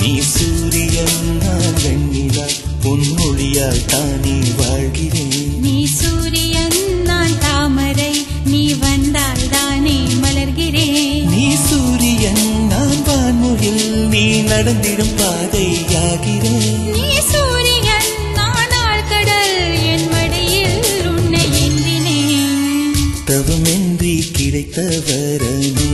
நீ சூரியன் நான் வெண்ணிலா பொன்மொழியால் தானே வாழ்கிறேன். நீ சூரியன் நான் தாமரை நீ வந்தால் தானே மலர்கிறேன். நீ சூரியன் நான் வான்முகில் நீ நடந்திடும் பாதையாகிறேன். நீ சூரியன் நான் ஆழ்கடல் என் மடியில் உன்னை ஏந்தினேன். தவமின்றி கிடைத்த வரமே